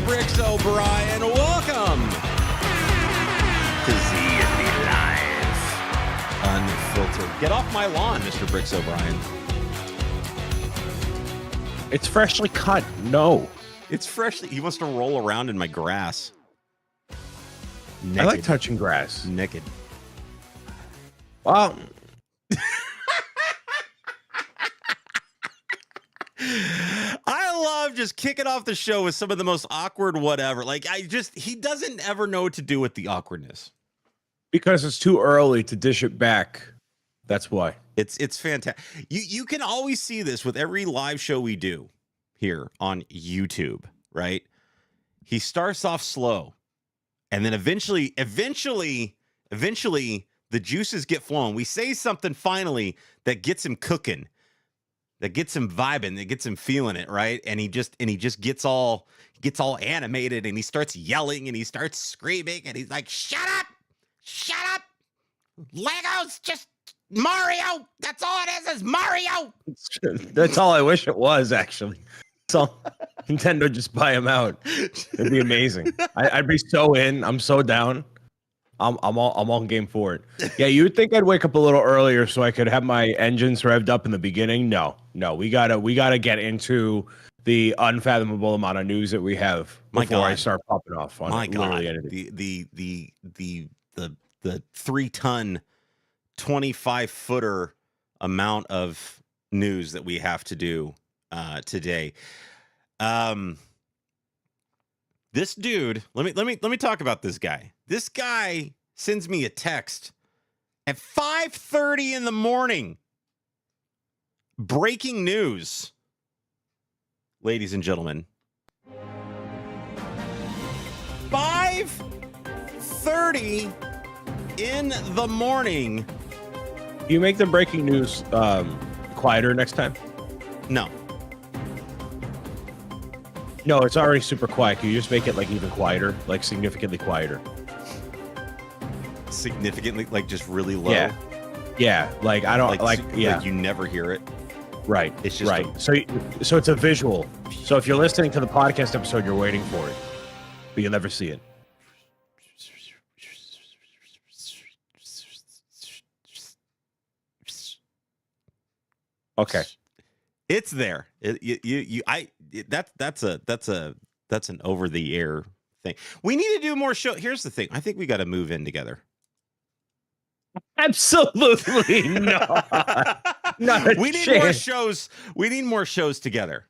Bricks O'Brien. Welcome to Z&B Live. Unfiltered. Get off my lawn, Mr. Bricks O'Brien. It's freshly cut. No. It's freshly... He wants to roll around in my grass. Naked. I like touching grass. Naked. Well... I love just kicking off the show with some of the most awkward whatever. Like, he doesn't ever know what to do with the awkwardness. Because it's too early to dish it back. That's why. It's fantastic. You can always see this with every live show we do here on YouTube, right? He starts off slow, and then eventually the juices get flowing. We say something finally that gets him cooking, that gets him vibing, that gets him feeling it, right? And he just gets all animated, and he starts yelling, and he starts screaming, and he's like, "Shut up! Shut up! Legos just Mario! That's all it is Mario!" That's all I wish it was, actually. So Nintendo just buy them out. It'd be amazing. I'd be so in. I'm so down. I'm all game for it. Yeah, you would think I'd wake up a little earlier so I could have my engines revved up in the beginning. No, we gotta get into the unfathomable amount of news that we have before I start popping off on literally anything. The 3-ton, 25-footer amount of news that we have to do today. This dude, let me talk about this guy. This guy sends me a text at 5:30 in the morning. Breaking news. Ladies and gentlemen. 5:30 in the morning. You make the breaking news quieter next time? No. No, it's already super quiet. Can you just make it like even quieter, like significantly quieter? Significantly, like just really low. Yeah. Like I don't like you never hear it. Right. It's just right. So it's a visual. So if you're listening to the podcast episode, you're waiting for it, but you'll never see it. Okay. It's there. That's an over the air thing. We need to do more show. Here's the thing. I think we got to move in together. Absolutely not. We need more shows. We need more shows together.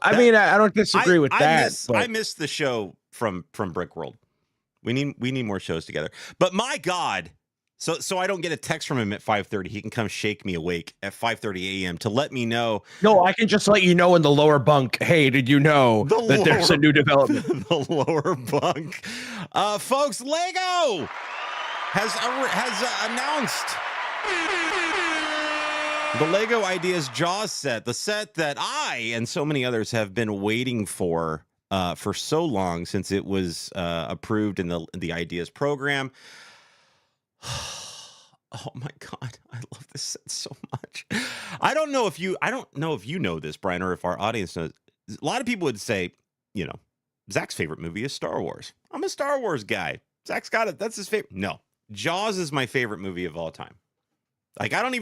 I mean, I don't disagree with that. I miss the show from Brick World. We need more shows together. But my God. So I don't get a text from him at 5:30. He can come shake me awake at 5:30 a.m. to let me know. No, I can just let you know in the lower bunk. Hey, did you know that there's a new development? The lower bunk, folks. Lego has announced the Lego Ideas Jaws set, the set that I and so many others have been waiting for so long, since it was approved in the Ideas program. Oh my God, I love this set so much. I don't know if you know this, Brian, or if our audience knows. A lot of people would say, Zach's favorite movie is Star Wars. I'm a Star Wars guy. Zach's got it. That's his favorite. No, Jaws is my favorite movie of all time. Like I don't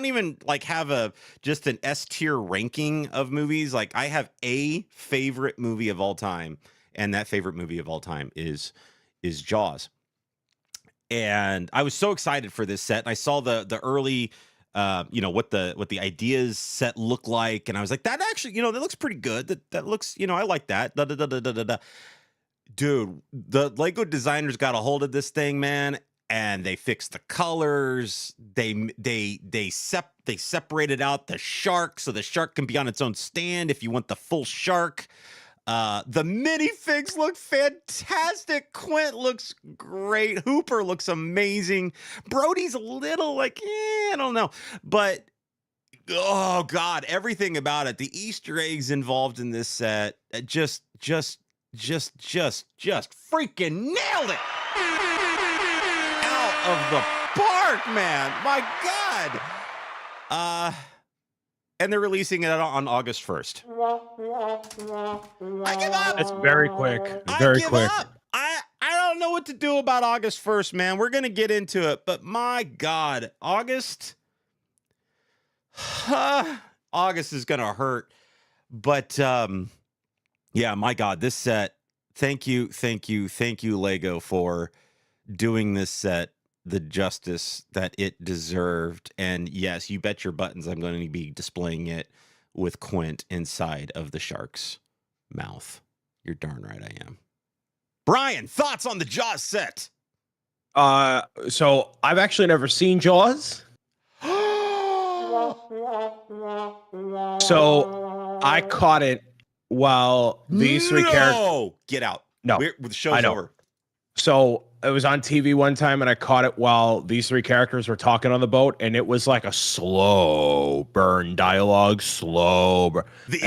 even like have just an S tier ranking of movies. Like I have a favorite movie of all time, and that favorite movie of all time is Jaws. And I was so excited for this set. And I saw the early, what the Ideas set looked like, and I was like, that actually, that looks pretty good. That looks, I like that. Dude, the Lego designers got a hold of this thing, man, and they fixed the colors. They separated out the shark, so the shark can be on its own stand if you want the full shark. The minifigs look fantastic. Quint looks great. Hooper looks amazing. Brody's a little I don't know. But, oh, God, everything about it. The Easter eggs involved in this set, just freaking nailed it. Out of the park, man. My God. and they're releasing it on August 1st. I give up. It's very quick. I Very give quick. up. I don't know what to do about August 1st, man. We're gonna get into it, but my God, August is gonna hurt. But yeah, my God, this set. Thank you, Lego, for doing this set the justice that it deserved. And yes, you bet your buttons I'm going to be displaying it with Quint inside of the shark's mouth. You're darn right I am. Brian, thoughts on the Jaws set? So I've actually never seen Jaws. So I caught it while these three characters. Get out. No, the show's over. So it was on TV one time, and I caught it while these three characters were talking on the boat, and it was like a slow burn dialogue, The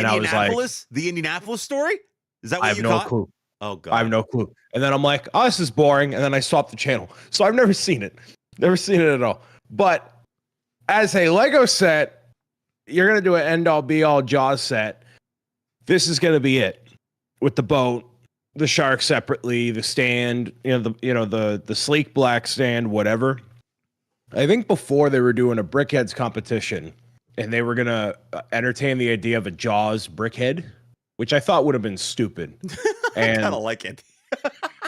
Indianapolis story? Is that what you caught? I have no clue. Oh God, I have no clue. And then I'm like, oh, this is boring, and then I stopped the channel. So I've never seen it at all. But as a Lego set, you're gonna do an end all be all Jaws set. This is gonna be it with the boat. The shark separately, the stand, the sleek black stand, whatever. I think before they were doing a brickheads competition, and they were gonna entertain the idea of a Jaws brickhead, which I thought would have been stupid. And I kind of like it.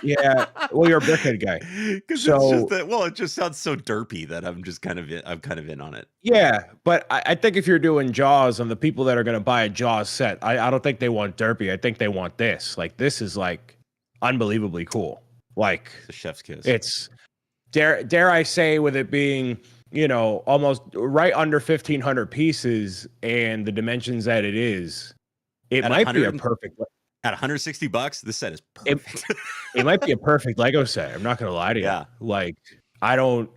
Yeah, well, you're a brickhead guy, so it just sounds so derpy that I'm kind of in on it. Yeah, but I think if you're doing Jaws and the people that are going to buy a Jaws set, I don't think they want derpy. I think they want this. Like, this is like unbelievably cool. Like, the chef's kiss. It's dare I say, with it being almost right under 1,500 pieces and the dimensions that it is, it might be a perfect. At $160, this set is perfect. It might be a perfect Lego set. I'm not gonna lie to you. Yeah. Like, I don't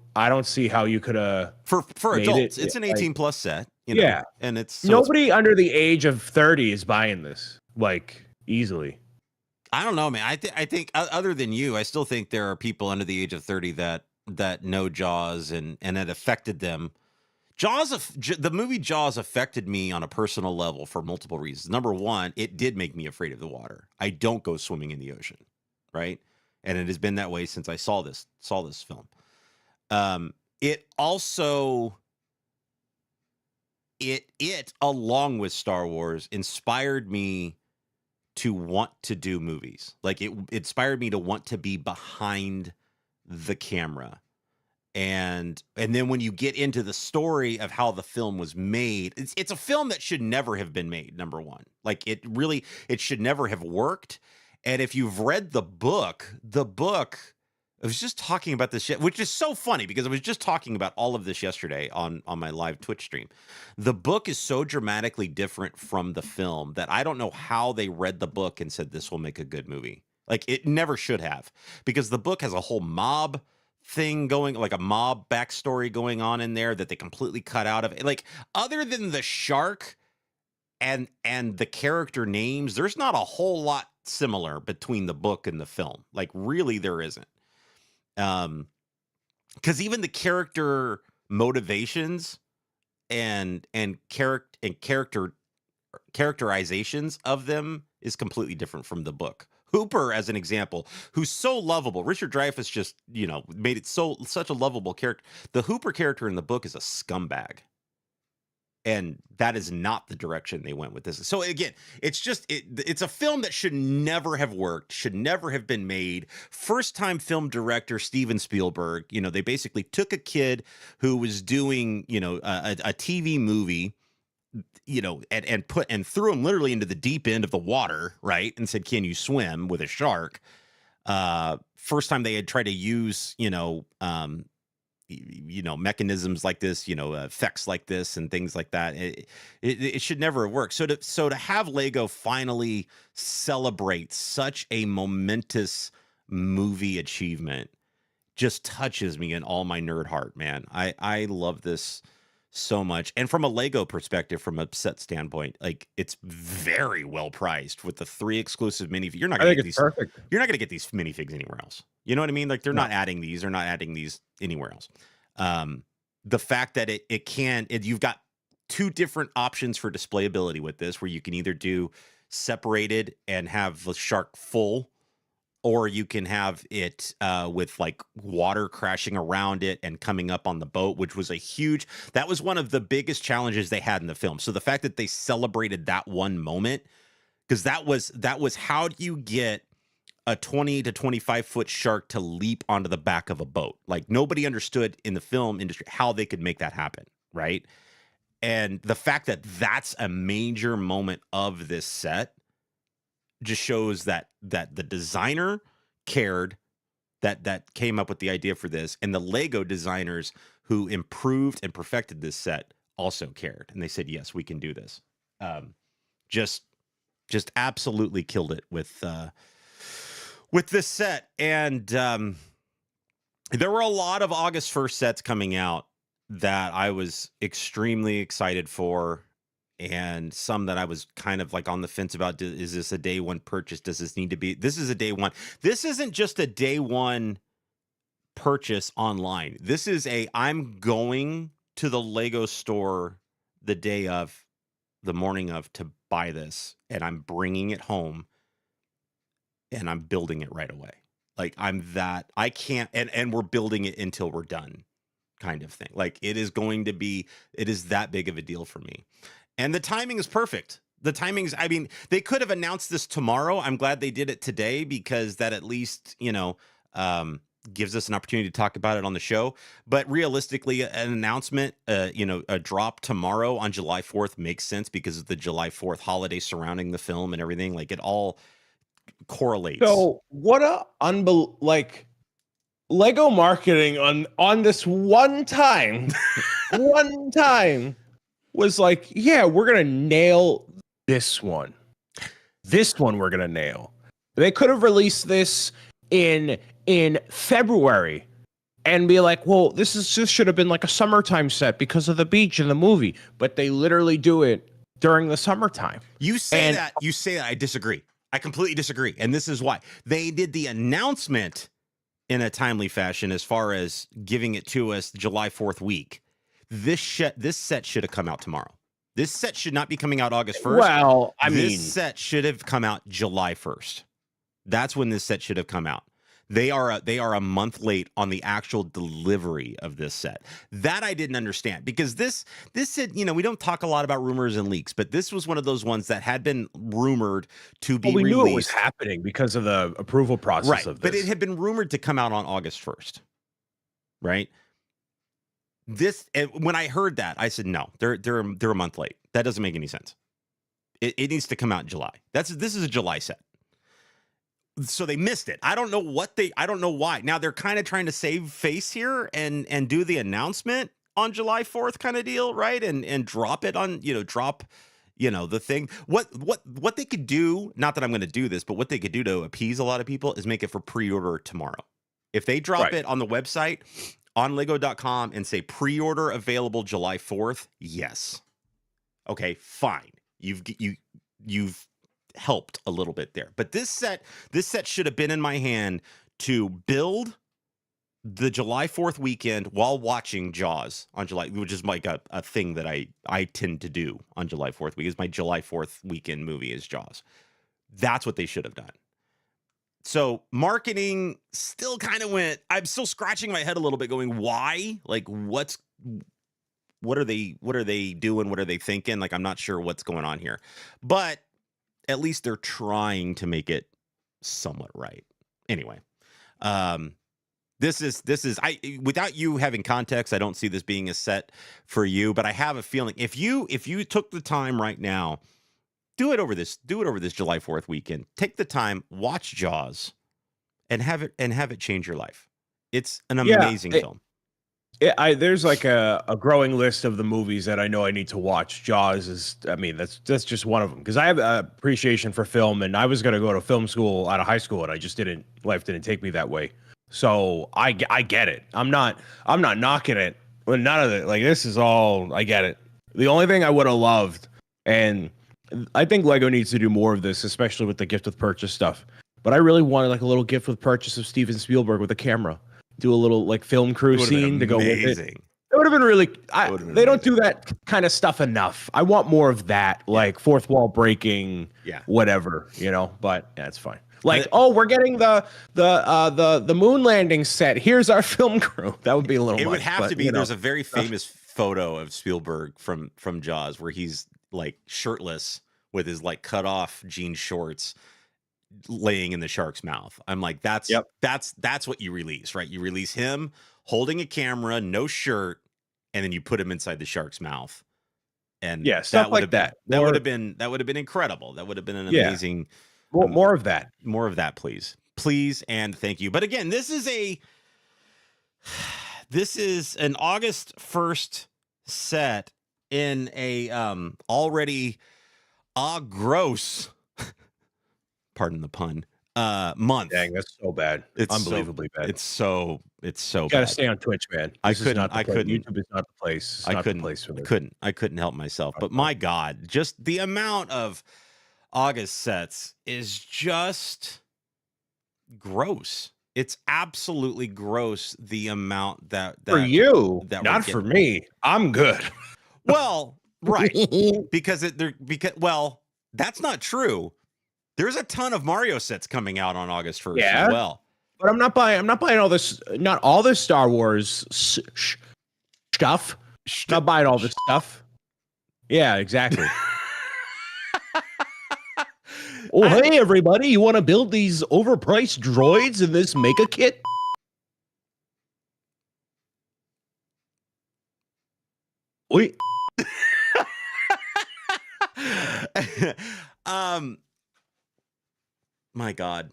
see how you could for adults. It's an 18+ set. Yeah, and it's nobody under the age of 30 is buying this, like, easily. I don't know, man. I think other than you, I still think there are people under the age of 30 that know Jaws and it affected them. The movie Jaws affected me on a personal level for multiple reasons. Number one, it did make me afraid of the water. I don't go swimming in the ocean, right? And it has been that way since I saw this film. It also, along with Star Wars, inspired me to want to do movies. Like, it inspired me to want to be behind the camera. And then when you get into the story of how the film was made, it's a film that should never have been made, number one. Like, it should never have worked. And if you've read the book, I was just talking about this shit, which is so funny because I was just talking about all of this yesterday on my live Twitch stream. The book is so dramatically different from the film that I don't know how they read the book and said this will make a good movie. Like, it never should have, because the book has a whole mob thing going, like a mob backstory going on in there that they completely cut out of it. Like, other than the shark and the character names, there's not a whole lot similar between the book and the film. Like, really, there isn't. Because even the character motivations and characterizations of them is completely different from the book. Hooper, as an example, who's so lovable. Richard Dreyfuss just, made it such a lovable character. The Hooper character in the book is a scumbag. And that is not the direction they went with this. So again, it's a film that should never have worked, should never have been made. First time film director Steven Spielberg, they basically took a kid who was doing, a TV movie, and threw him literally into the deep end of the water, right? And said, "Can you swim with a shark?" First time they had tried to use, mechanisms like this, effects like this and things like that. It should never have worked. So to have Lego finally celebrate such a momentous movie achievement just touches me in all my nerd heart, man. I love this so much. And from a Lego perspective, from a set standpoint, like, it's very well priced with the 3 exclusive minifigs. You're not going to get these. Perfect. You're not going to get these minifigs anywhere else. You know what I mean? Like, they're not adding these. They're not adding these anywhere else. The fact that you've got two different options for displayability with this, where you can either do separated and have the shark full, or you can have it with like water crashing around it and coming up on the boat, which was that was one of the biggest challenges they had in the film. So the fact that they celebrated that one moment, because that was how do you get a 20 to 25 foot shark to leap onto the back of a boat? Like, nobody understood in the film industry how they could make that happen, right? And the fact that that's a major moment of this set just shows that the designer cared, that came up with the idea for this, and the Lego designers who improved and perfected this set also cared, and they said, yes, we can do this. Just absolutely killed it with this set. And there were a lot of August 1st sets coming out that I was extremely excited for, and some that I was kind of like on the fence about. Is this a day one purchase? Does this need to be? This is a day one. This isn't just a day one purchase online. This is I'm going to the Lego store the morning of to buy this, and I'm bringing it home and I'm building it right away. Like, I can't, and we're building it until we're done, kind of thing. Like, it is that big of a deal for me. And the timing is perfect. I mean, they could have announced this tomorrow. I'm glad they did it today, because that at least, gives us an opportunity to talk about it on the show. But realistically, an announcement, a drop tomorrow on July 4th makes sense because of the July 4th holiday surrounding the film and everything. Like, it all correlates. So what Lego marketing on this one time was like, yeah, we're gonna nail this one. This one we're gonna nail. They could have released this in February and be like, well, this should have been like a summertime set because of the beach in the movie. But they literally do it during the summertime. You say that. I disagree. I completely disagree. And this is why. They did the announcement in a timely fashion as far as giving it to us July 4th week. This set should have come out tomorrow. This set should not be coming out August 1st. Well, this set should have come out July 1st. That's when this set should have come out. They are a month late on the actual delivery of this set. That I didn't understand, because this said, we don't talk a lot about rumors and leaks, but this was one of those ones that had been rumored to be released. We knew it was happening because of the approval process of this. But it had been rumored to come out on August 1st, right? When I heard that, I said, no, they're a month late. That doesn't make any sense. It needs to come out in July. This is a July set. So they missed it. I don't know why. Now they're kind of trying to save face here and do the announcement on July 4th kind of deal, right? And drop it on, the thing. What they could do, not that I'm going to do this, but what they could do to appease a lot of people is make it for pre-order tomorrow. If they drop it on the website on lego.com and say pre-order available July 4th, yes. Okay, fine. You've helped a little bit there. But this set should have been in my hand to build the July 4th weekend while watching Jaws on July, which is like a thing that I tend to do on July 4th, because my July 4th weekend movie is Jaws. That's what they should have done. So marketing still kind of I'm still scratching my head a little bit going, why? Like, what are they doing? What are they thinking? Like, I'm not sure what's going on here, but at least they're trying to make it somewhat right. Anyway, this is without you having context, I don't see this being a set for you, but I have a feeling if you took the time right now, do it over this July 4th weekend. Take the time, watch Jaws, and have it change your life. It's an amazing film. There's like a growing list of the movies that I know I need to watch. Jaws is, that's just one of them, because I have an appreciation for film, and I was going to go to film school out of high school, and I just life didn't take me that way. So I get it. I'm not knocking it. But none of it. Like, this is all, I get it. The only thing I would have loved, and I think Lego needs to do more of this, especially with the gift with purchase stuff. But I really wanted like a little gift with purchase of Steven Spielberg with a camera. Do a little like film crew scene to go with it. It would have been really. would've been They don't amazing. do that kind of stuff enough. I want more of that, like fourth wall breaking, Yeah. whatever, you know. But yeah, it's fine. Like, It- oh, we're getting the moon landing set. Here's our film crew. That would be a little. It would much, have but, to be. you know. There's a very famous photo of Spielberg from Jaws where he's like shirtless with his like cut off jean shorts laying in the shark's mouth. I'm like, that's Yep. that's what you release, right? You release him holding a camera, no shirt, and then you put him inside the shark's mouth. And Yeah, stuff like that. That would have been incredible. That would have been an amazing More of that. more of that, please. Please and thank you. But again, this is an August 1st set in a already gross pardon the pun month. Dang, that's so bad. It's Unbelievably bad. It's so You bad. gotta stay on Twitch, man. I This is couldn't- not the I place. couldn't- YouTube is not the place. It's not the place for this. I couldn't help myself. But my God, just the amount of August sets is just gross. It's absolutely gross. The amount that For you, that we're not for getting. me. I'm good. Well, right. because that's not true. There's a ton of Mario sets coming out on August 1st Yeah. as well. But I'm not buying all this. Not all this Star Wars stuff. Not buying all this stuff. Yeah, exactly. Oh, hey everybody! You want to build these overpriced droids in this Mega Kit? Wait. My God.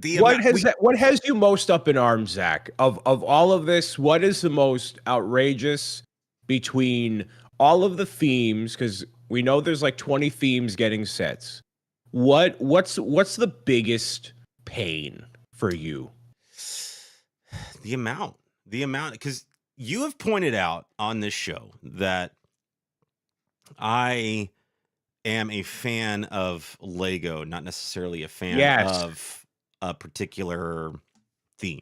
What has you most up in arms, Zach? Of all of this, what is the most outrageous between all of the themes? Because we know there's like 20 themes getting sets. What's the biggest pain for you? The amount, because you have pointed out on this show that I am a fan of Lego, not necessarily a fan of a particular theme.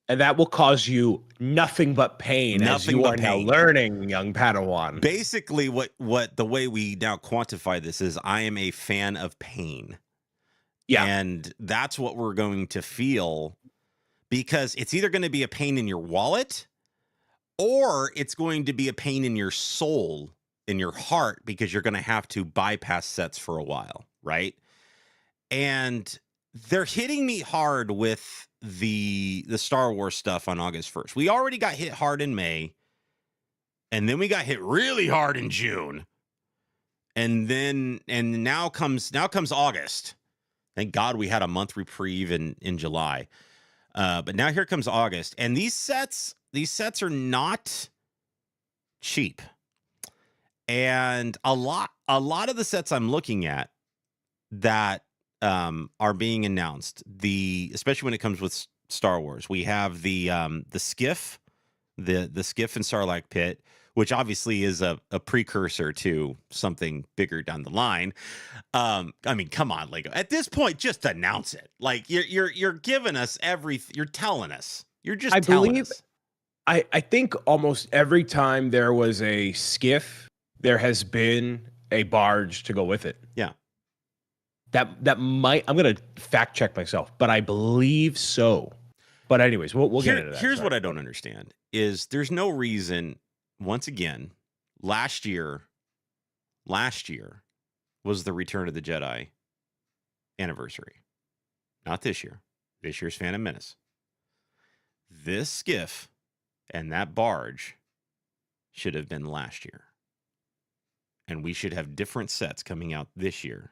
And that will cause you nothing but pain as you are now learning, young Padawan. Basically, what the way we now quantify this is I am a fan of pain. Yeah. And that's what we're going to feel, because it's either going to be a pain in your wallet or it's going to be a pain in your soul, in your heart, because you're going to have to bypass sets for a while, right? And they're hitting me hard with the Star Wars stuff on August 1st. We already got hit hard in May, and then we got hit really hard in June. And now comes August. Thank God we had a month reprieve in July. But now here comes August, and these sets are not cheap. And a lot of the sets I'm looking at that are being announced, especially when it comes with Star Wars, we have the skiff, the skiff in Sarlacc Pit, which obviously is a precursor to something bigger down the line. I mean, come on, Lego. At this point, just announce it. Like you're giving us everything. You're telling us. You're just telling us. I think almost every time there was a skiff, there has been a barge to go with it. Yeah. That might, I'm gonna fact check myself, but I believe so. But anyways, we'll get into that. Here's what I don't understand is there's no reason. Once again, last year was the Return of the Jedi anniversary. Not this year. This year's Phantom Menace. This skiff and that barge should have been last year. And we should have different sets coming out this year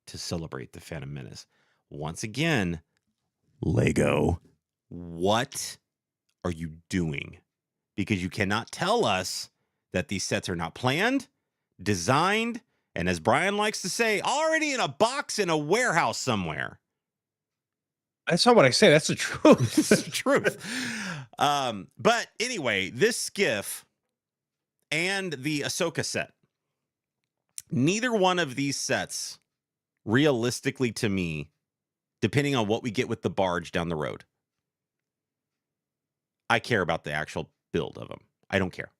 to celebrate the Phantom Menace. Once again, Lego, what are you doing? Because you cannot tell us that these sets are not planned, designed, and as Brian likes to say, already in a box in a warehouse somewhere. That's not what I say. That's the truth. It's the truth. But anyway, this skiff and the Ahsoka set, neither one of these sets, realistically to me, depending on what we get with the barge down the road, I care about the actual build of them. I don't care.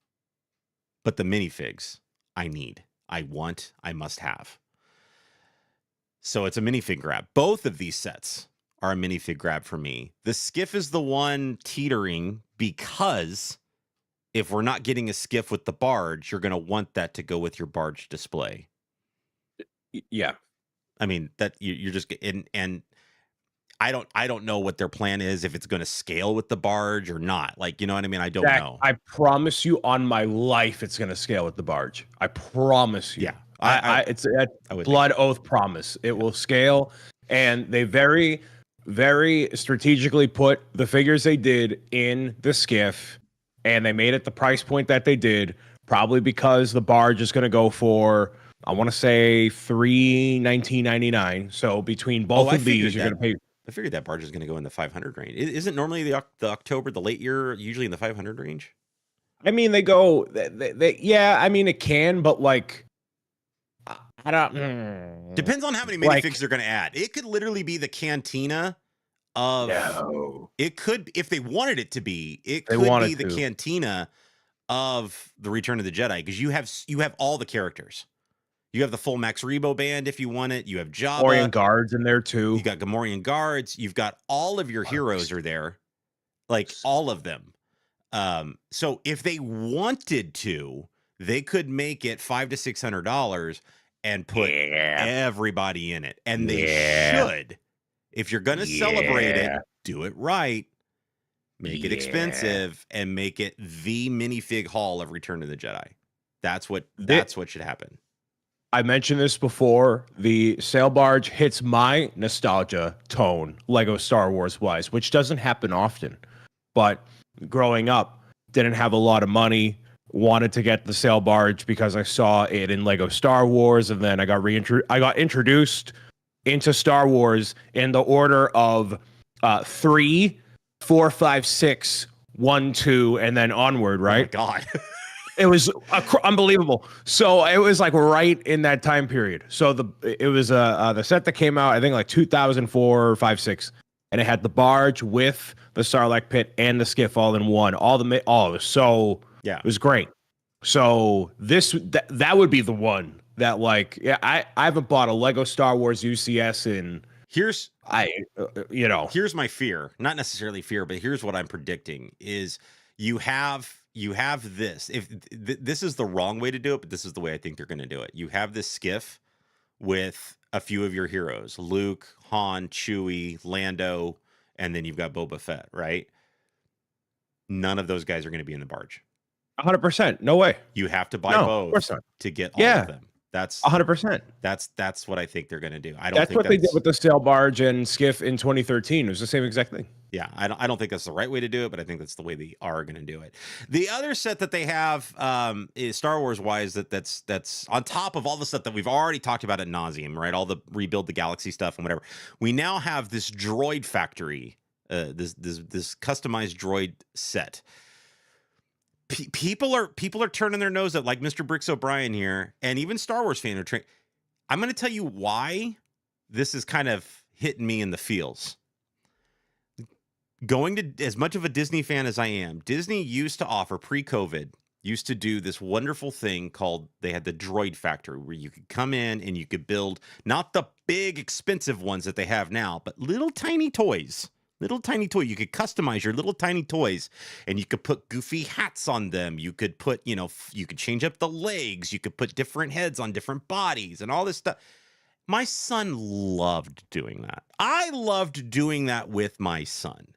But the minifigs, I need, I want, I must have. So it's a minifig grab. Both of these sets are a minifig grab for me. The skiff is the one teetering because if we're not getting a skiff with the barge, you're going to want that to go with your barge display. Yeah. I mean, that you're just and I don't know what their plan is, if it's going to scale with the barge or not. Like, you know what I mean? I don't know. I promise you on my life it's going to scale with the barge. I promise you. Yeah. It's a blood oath promise. It will scale. And they very, very strategically put the figures they did in the skiff, and they made it the price point that they did, probably because the barge is going to go for, I want to say, $319.99. So between both of these, you're going to pay. I figured that barge is going to go in the 500 range. Isn't normally the October, the late year, usually in the 500 range? I mean, they go, yeah, I mean, it can, but like, I don't. Depends on how many minifigs they're going to add. It could literally be the cantina of. No. It could, if they wanted it to be, it could be the cantina of the Return of the Jedi, because you have all the characters. You have the full Max Rebo band if you want it. You have Jabba. Gamorrean guards in there too. You got Gamorrean guards. You've got all of your heroes are there, like all of them. So if they wanted to, they could make it $500 to $600 and put everybody in it, and they should. If you're gonna celebrate it, do it right. Make it expensive and make it the minifig haul of Return of the Jedi. That's what should happen. I mentioned this before. The sail barge hits my nostalgia tone, Lego Star Wars wise, which doesn't happen often. But growing up, didn't have a lot of money, wanted to get the sail barge because I saw it in Lego Star Wars, and then I got introduced into Star Wars in the order of 3, 4, 5, 6, 1, 2, and then onward, right? Oh my God. It was unbelievable. So it was like right in that time period. So it was the set that came out, I think like 2004, 5, 6, and it had the barge with the Sarlacc pit and the skiff all in one. It was so it was great. So that would be the one that, like, I haven't bought a Lego Star Wars UCS in. Here's my fear, not necessarily fear, but here's what I'm predicting is you have this. If this is the wrong way to do it, but this is the way I think they're going to do it. You have this skiff with a few of your heroes, Luke, Han, Chewie, Lando, and then you've got Boba Fett, right? None of those guys are going to be in the barge. 100%. No way. You have to buy both to get all of them. That's 100%. That's what I think they're going to do. That's what they did with the sail barge and skiff in 2013. It was the same exact thing. Yeah, I don't think that's the right way to do it, but I think that's the way they are going to do it. The other set that they have is Star Wars wise that's on top of all the stuff that we've already talked about ad nauseum, right? All the rebuild the galaxy stuff and whatever. We now have this droid factory, this customized droid set. People are turning their nose up, like Mr. Bricks O'Brien here, and even Star Wars fans are. I'm going to tell you why this is kind of hitting me in the feels. Going to, as much of a Disney fan as I am, Disney used to offer pre-COVID, used to do this wonderful thing called, they had the droid factory where you could come in and you could build not the big expensive ones that they have now, but little tiny toys. Little tiny toy. You could customize your little tiny toys, and you could put goofy hats on them. You could put, you could change up the legs. You could put different heads on different bodies and all this stuff. My son loved doing that. I loved doing that with my son.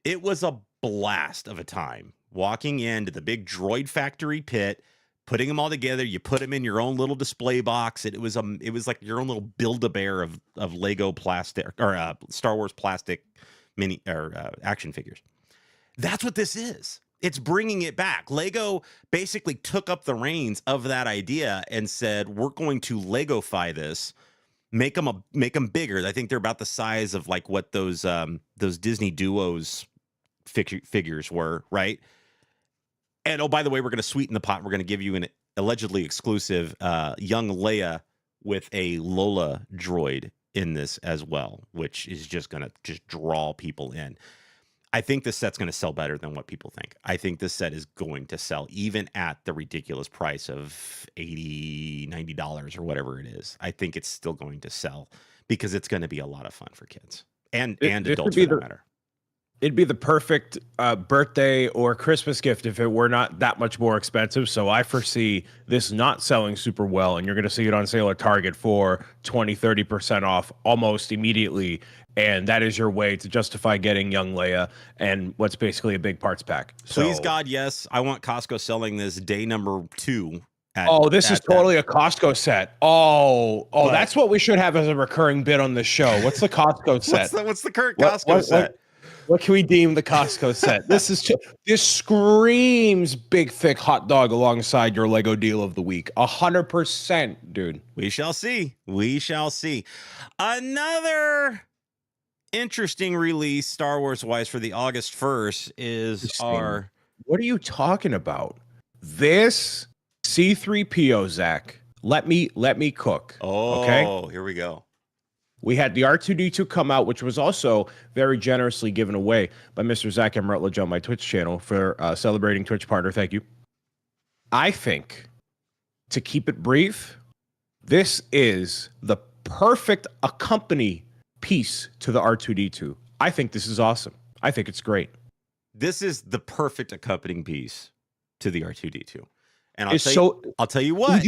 It was a blast of a time walking into the big droid factory pit, putting them all together. You put them in your own little display box. It was like your own little Build-A-Bear of Lego plastic or Star Wars plastic mini or action figures. That's what this is. It's bringing it back. Lego basically took up the reins of that idea and said, we're going to Legofy this, make them bigger. I think they're about the size of like what those Disney Duos figures were, right? And oh, by the way, we're going to sweeten the pot. We're going to give you an allegedly exclusive young Leia with a Lola droid in this as well, which is just going to draw people in. I think this set's going to sell better than what people think. I think this set is going to sell even at the ridiculous price of $80, $90 or whatever it is. I think it's still going to sell because it's going to be a lot of fun for kids and adults for that matter. It'd be the perfect birthday or Christmas gift if it were not that much more expensive. So I foresee this not selling super well, and you're going to see it on sale at Target for 20, 30% off almost immediately. And that is your way to justify getting young Leia and what's basically a big parts pack. Please, God, yes. I want Costco selling this day number 2. This is totally a Costco set. But that's what we should have as a recurring bit on the show. What's the Costco set? What's the current Costco set? What can we deem the Costco set? This screams big, thick hot dog alongside your Lego deal of the week. 100%, dude. We shall see. We shall see. Another interesting release, Star Wars wise, for the August 1st is our. What are you talking about? This C3PO, Zach. Let me cook. Okay. Here we go. We had the R2-D2 come out, which was also very generously given away by Mr. Zach M. Rutledge on my Twitch channel for celebrating Twitch partner. Thank you. I think, to keep it brief, this is the perfect accompany piece to the R2-D2. I think this is awesome. I think it's great. This is the perfect accompanying piece to the R2-D2. And I'll tell you what.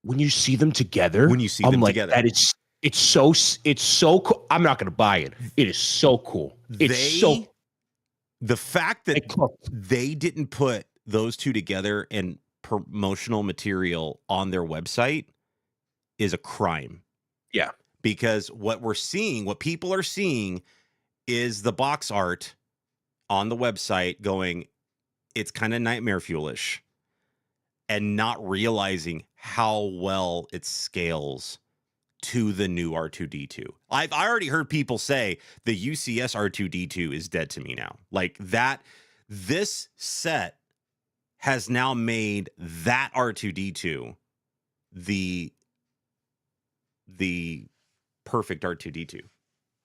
When you see them together, it's so cool. I'm not going to buy it. It is so cool. The fact that they didn't put those two together in promotional material on their website is a crime. Yeah. Because what people are seeing is the box art on the website going, it's kind of Nightmare Fuel-ish, and not realizing how well it scales to the new R2-D2. I already heard people say the UCS R2-D2 is dead to me now. Like that, this set has now made that R2-D2 the perfect R2-D2.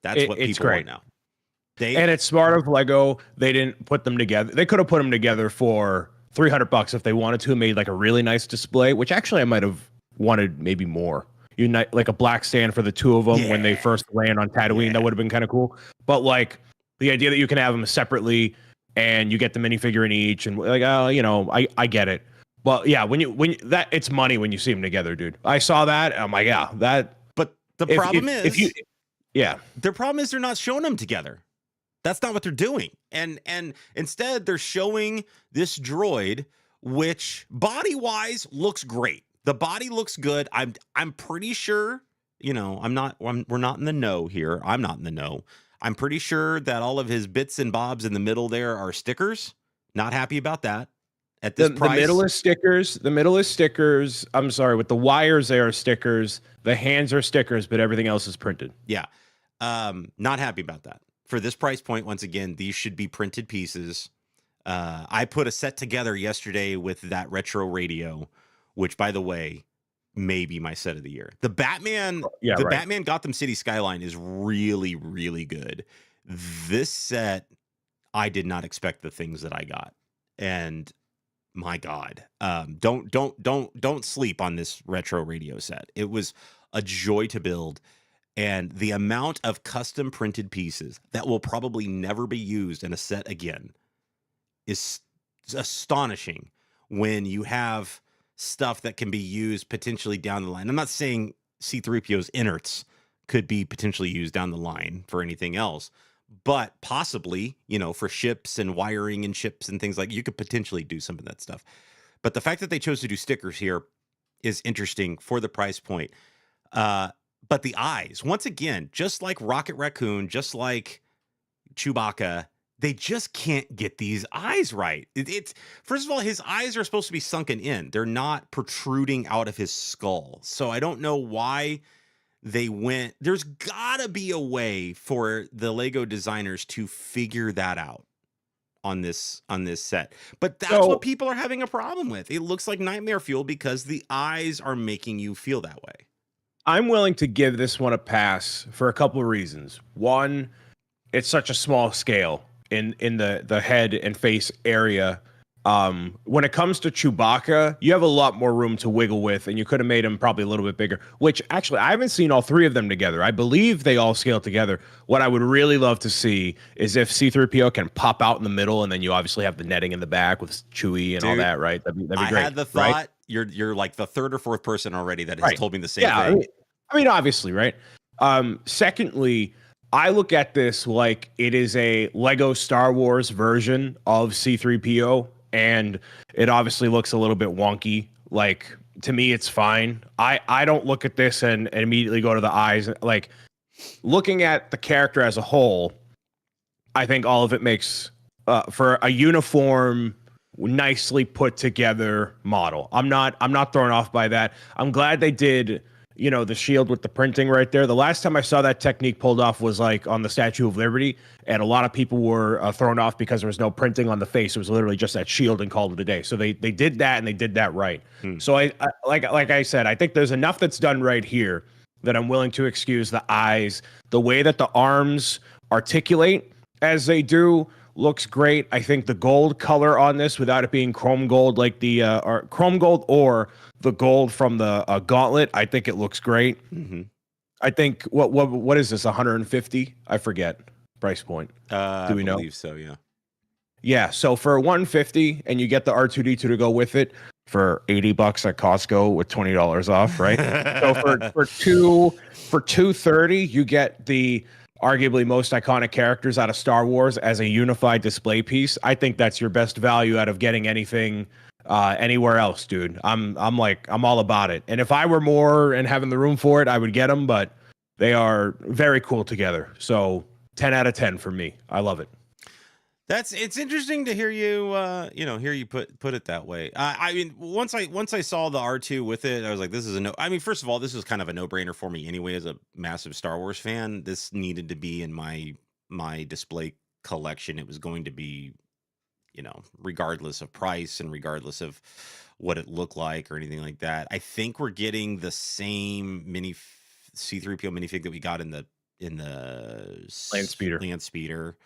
That's what people want now. And it's smart of Lego. They didn't put them together. They could have put them together for $300 if they wanted to, and made like a really nice display, which actually I might have wanted maybe more. Unite like a black stand for the two of them when they first land on Tatooine. That would have been kind of cool. But like the idea that you can have them separately and you get the minifigure in each, and like, I get it. But yeah, when that it's money when you see them together, dude. I saw that. I'm like, yeah, that. But the problem is, their problem is they're not showing them together. That's not what they're doing. And instead they're showing this droid, which body wise looks great. The body looks good. I'm pretty sure, we're not in the know here. I'm not in the know. I'm pretty sure that all of his bits and bobs in the middle there are stickers. Not happy about that. At this price. The middle is stickers. The middle is stickers. I'm sorry, with the wires there are stickers. The hands are stickers, but everything else is printed. Yeah. Not happy about that. For this price point, once again, these should be printed pieces. I put a set together yesterday with that retro radio, which, by the way, may be my set of the year. The Batman Gotham City Skyline is really, really good. This set, I did not expect the things that I got, and my God, don't sleep on this retro radio set. It was a joy to build, and the amount of custom printed pieces that will probably never be used in a set again is astonishing. When you have stuff that can be used potentially down the line. I'm not saying C-3PO's innards could be potentially used down the line for anything else, but possibly, for ships and wiring and ships and things like, you could potentially do some of that stuff. But the fact that they chose to do stickers here is interesting for the price point. But the eyes, once again, just like Rocket Raccoon, just like Chewbacca, they just can't get these eyes right. It's first of all, his eyes are supposed to be sunken in. They're not protruding out of his skull. So I don't know why they went. There's gotta be a way for the Lego designers to figure that out on this set. But that's what people are having a problem with. It looks like Nightmare Fuel because the eyes are making you feel that way. I'm willing to give this one a pass for a couple of reasons. One, it's such a small scale. in the head and face area. When it comes to Chewbacca, you have a lot more room to wiggle with, and you could have made him probably a little bit bigger, which actually I haven't seen all three of them together. I believe they all scale together. What I would really love to see is if C-3PO can pop out in the middle, and then you obviously have the netting in the back with Chewie and all that, right? That'd be great. I had the thought. Right? You're like the third or fourth person already that has told me the same thing. I mean, obviously, right? Secondly, I look at this like it is a Lego Star Wars version of C-3PO. And it obviously looks a little bit wonky. Like, to me, it's fine. I don't look at this and immediately go to the eyes. Like, looking at the character as a whole, I think all of it makes for a uniform, nicely put together model. I'm not thrown off by that. I'm glad they did, the shield with the printing right there. The last time I saw that technique pulled off was like on the Statue of Liberty, and a lot of people were thrown off because there was no printing on the face. It was literally just that shield and called it a day. So they did that, and they did that right. So I like I said, I think there's enough that's done right here that I'm willing to excuse the eyes. The way that the arms articulate as they do looks great. I think the gold color on this, without it being chrome gold like the or chrome gold or the gold from the gauntlet, I think it looks great. I think what is this, 150? I forget price point. Do we know? I believe so, yeah. Yeah, so for 150 and you get the R2D2 to go with it for $80 at Costco with $20 off, right? So for 230, you get the arguably most iconic characters out of Star Wars as a unified display piece. I think that's your best value out of getting anything anywhere else, dude. I'm all about it. And if I were more and having the room for it, I would get them, but they are very cool together. So 10 out of 10 for me. I love it. It's interesting to hear you put it that way. I mean, once I saw the R2 with it, I was like, this is I mean, first of all, this was kind of a no-brainer for me anyway. As a massive Star Wars fan, this needed to be in my display collection. It was going to be, regardless of price and regardless of what it looked like or anything like that. I think we're getting the same C-3PO minifig that we got in the Land Speeder.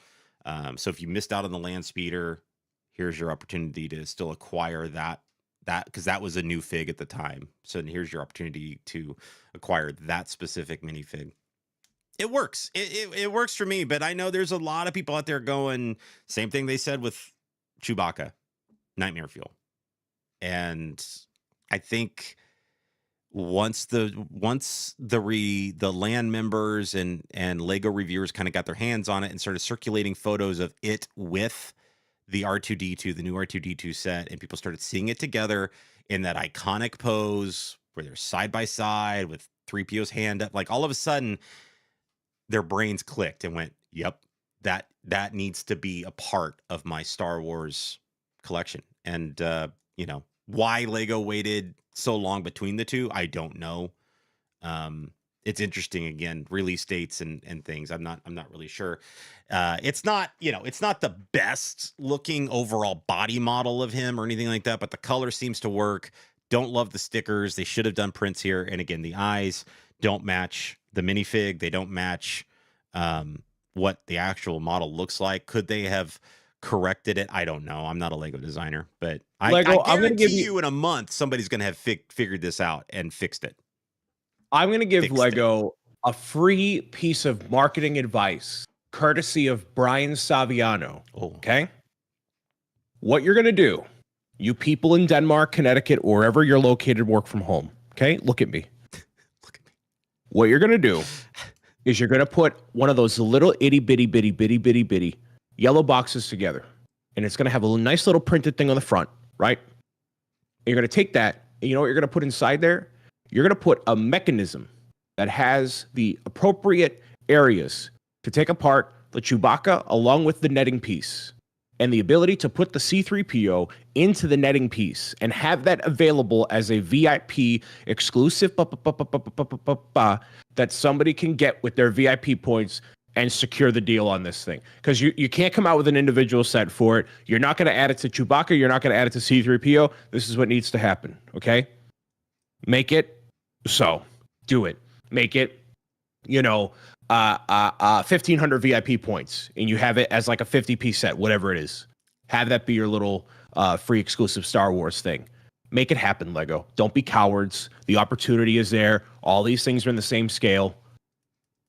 So if you missed out on the Land Speeder, here's your opportunity to still acquire that because that was a new fig at the time. So here's your opportunity to acquire that specific minifig. It works. It works for me, but I know there's a lot of people out there going same thing they said with Chewbacca, nightmare fuel. And I think once the land members and Lego reviewers kind of got their hands on it and started circulating photos of it with the R2D2, the new R2D2 set, and people started seeing it together in that iconic pose where they're side by side with 3PO's hand up, like all of a sudden their brains clicked and went, yep, that needs to be a part of my Star Wars collection. And why Lego waited so long between the two, I don't know. It's interesting, again, release dates and things. I'm not really sure. It's not the best looking overall body model of him or anything like that, but the color seems to work. Don't love the stickers. They should have done prints here. And again, the eyes don't match the minifig. They don't match what the actual model looks like. Could they have corrected it? I don't know. I'm not a Lego designer, but I guarantee you in a month somebody's going to have figured this out and fixed it. I'm going to give Lego a free piece of marketing advice courtesy of Brian Saviano. Okay? What you're going to do, you people in Denmark, Connecticut, or wherever you're located, work from home. Okay? Look at me. What you're going to do is you're going to put one of those little itty bitty yellow boxes together. And it's going to have a nice little printed thing on the front, right? And you're going to take that, and you know what you're going to put inside there? You're going to put a mechanism that has the appropriate areas to take apart the Chewbacca along with the netting piece and the ability to put the C-3PO into the netting piece and have that available as a VIP exclusive that somebody can get with their VIP points and secure the deal on this thing. Because you can't come out with an individual set for it. You're not going to add it to Chewbacca. You're not going to add it to C-3PO. This is what needs to happen, okay? Make it so. Do it. Make it, 1,500 VIP points, and you have it as like a 50-piece set, whatever it is. Have that be your little free exclusive Star Wars thing. Make it happen, Lego. Don't be cowards. The opportunity is there. All these things are in the same scale.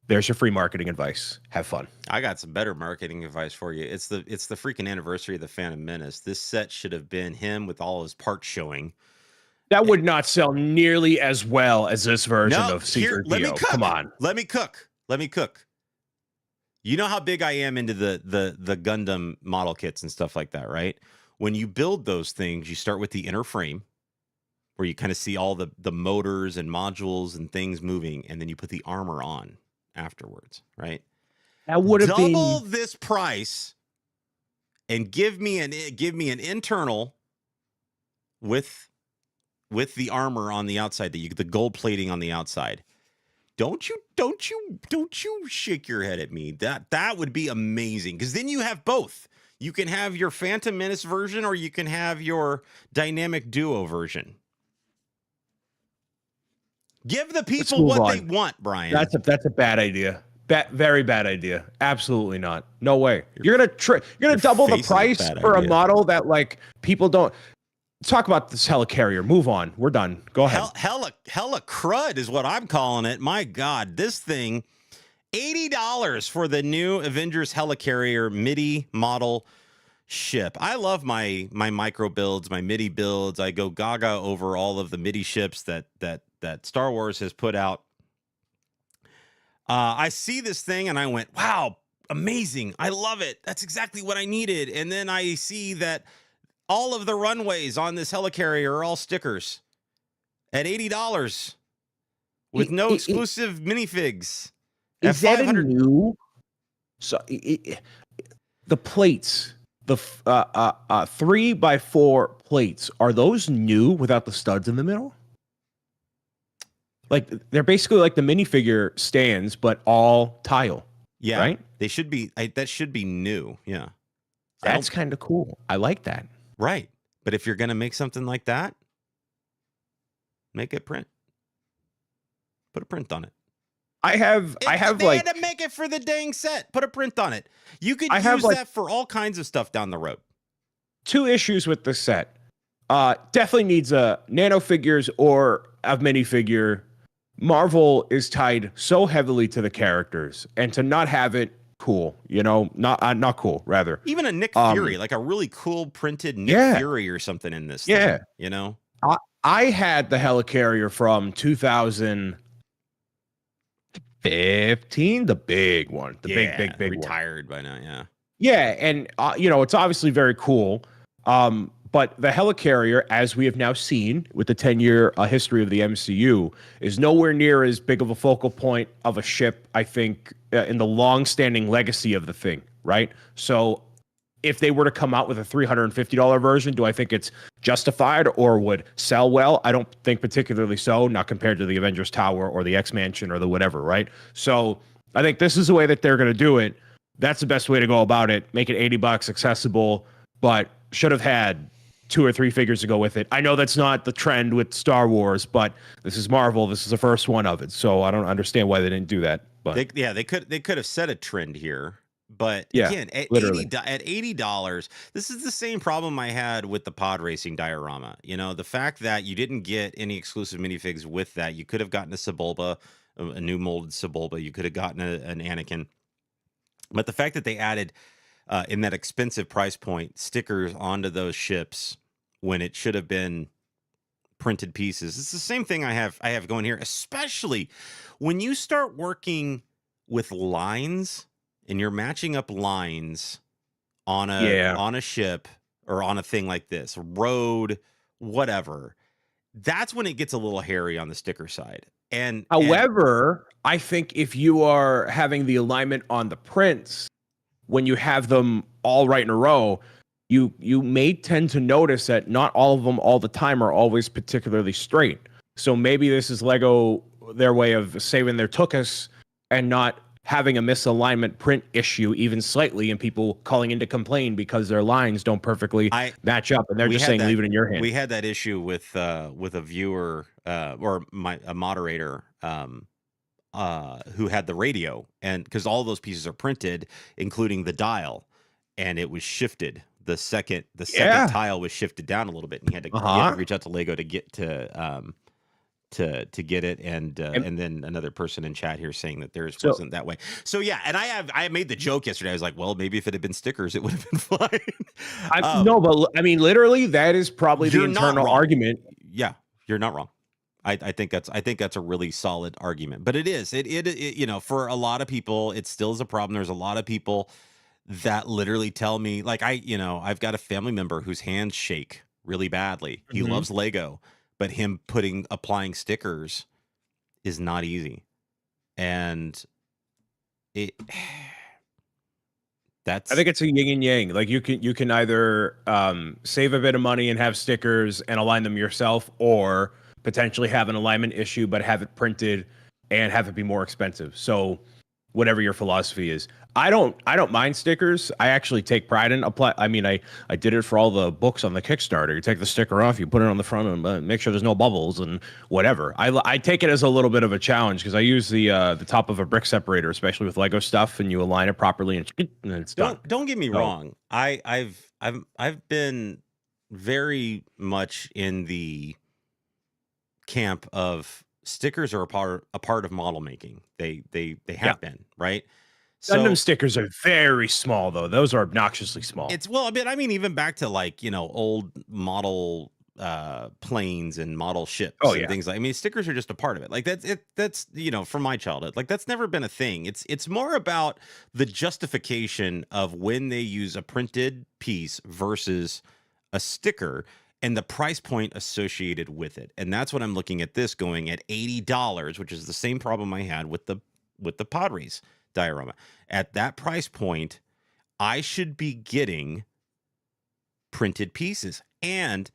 There's your free marketing advice. Have fun. I got some better marketing advice for you. It's the freaking anniversary of the Phantom Menace. This set should have been him with all his parts showing. That would not sell nearly as well as this version of Let me C-3PO. cook. Come on. Let me cook. You know how big I am into the Gundam model kits and stuff like that, right? When you build those things, you start with the inner frame, where you kind of see all the motors and modules and things moving, and then you put the armor on afterwards, right? That would have been double this price, and give me an internal with the armor on the outside, the gold plating on the outside. Don't you shake your head at me. That would be amazing, because then you have both. You can have your Phantom Menace version, or you can have your Dynamic Duo version. Give the people what they want, Brian. That's a bad idea. Very bad idea. Absolutely not. No way. You're gonna double the price for a model that like people don't talk about. This helicarrier. Move on. We're done. Go ahead. Hella crud is what I'm calling it. My God, this thing, $80 for the new Avengers helicarrier MIDI model ship. I love my micro builds, my MIDI builds. I go gaga over all of the MIDI ships that Star Wars has put out. I see this thing and I went, wow, amazing. I love it. That's exactly what I needed. And then I see that all of the runways on this helicarrier are all stickers at $80 with no exclusive minifigs. Is that a new? So the plates, the 3x4 plates, are those new without the studs in the middle? Like they're basically like the minifigure stands, but all tile. Yeah, right. They should be. That should be new. Yeah, that's kind of cool. I like that. Right, but if you're gonna make something like that, make it print. Put a print on it. They had to make it for the dang set. Put a print on it. You could use that for all kinds of stuff down the road. 2 issues with the set. Definitely needs a nano figures or a minifigure. Marvel is tied so heavily to the characters, and to not have it, cool. You know, not cool. Rather, even a Nick Fury, like a really cool printed Nick Fury or something in this. Yeah, thing, you know. I had the helicarrier from 2015, the big one, the big retired one. by now. Yeah, yeah, and you know, it's obviously very cool. But the helicarrier, as we have now seen with the 10-year history of the MCU, is nowhere near as big of a focal point of a ship, I think, in the long-standing legacy of the thing, right? So if they were to come out with a $350 version, do I think it's justified or would sell well? I don't think particularly so, not compared to the Avengers Tower or the X-Mansion or the whatever, right? So I think this is the way that they're going to do it. That's the best way to go about it. Make it $80 accessible, but should have had 2 or 3 figures to go with it. I know that's not the trend with Star Wars, but this is Marvel. This is the first one of it, so I don't understand why they didn't do that. But they could have set a trend here, but again, at $80, this is the same problem I had with the pod racing diorama. You know, the fact that you didn't get any exclusive minifigs with that. You could have gotten a Sebulba, a new molded Sebulba. You could have gotten an Anakin, but the fact that they added in that expensive price point stickers onto those ships when it should have been printed pieces. It's the same thing I have going here, especially when you start working with lines and you're matching up lines on a ship or on a thing like this, road, whatever. That's when it gets a little hairy on the sticker side. And however, I think if you are having the alignment on the prints, when you have them all right in a row, you may tend to notice that not all of them all the time are always particularly straight. So maybe this is Lego, their way of saving their tuchus and not having a misalignment print issue even slightly, and people calling in to complain because their lines don't perfectly match up, and they're just saying leave it in your hands. We had that issue with a viewer or a moderator who had the radio, and because all those pieces are printed, including the dial, and it was shifted. The second Yeah. tile was shifted down a little bit, and he had to Uh-huh. reach out to Lego to get to get it, And and then another person in chat here saying that theirs so wasn't that way. So yeah, and I made the joke yesterday. I was like, well, maybe if it had been stickers, it would have been fine. I no, but I mean, literally, that is probably the You're not internal wrong. argument. Yeah, you're not wrong. I think that's a really solid argument. But it is for a lot of people, it still is a problem. There's a lot of people that literally tell me, like, I've got a family member whose hands shake really badly. He Mhm. loves Lego, but him applying stickers is not easy. And it I that's think it's a yin and yang. Like you can either save a bit of money and have stickers and align them yourself, or potentially have an alignment issue but have it printed and have it be more expensive. So whatever your philosophy is. I don't mind stickers. I actually take pride in apply. I mean, I did it for all the books on the Kickstarter. You take the sticker off, you put it on the front, and make sure there's no bubbles and whatever. I take it as a little bit of a challenge because I use the top of a brick separator, especially with Lego stuff, and you align it properly, and it's done. don't get me So wrong. I've been very much in the camp of stickers are a part of model making. They yeah, have been, right? Gundam So stickers are very small though. Those are obnoxiously small. it's well, I mean, even back to like, old model planes and model Oh ships and yeah. things like, I mean, stickers are just a part of it. Like that's from my childhood. Like that's never been a thing. It's more about the justification of when they use a printed piece versus a sticker and the price point associated with it. And that's what I'm looking at this going at $80, which is the same problem I had with the Padres diorama. At that price point, I should be getting printed pieces. And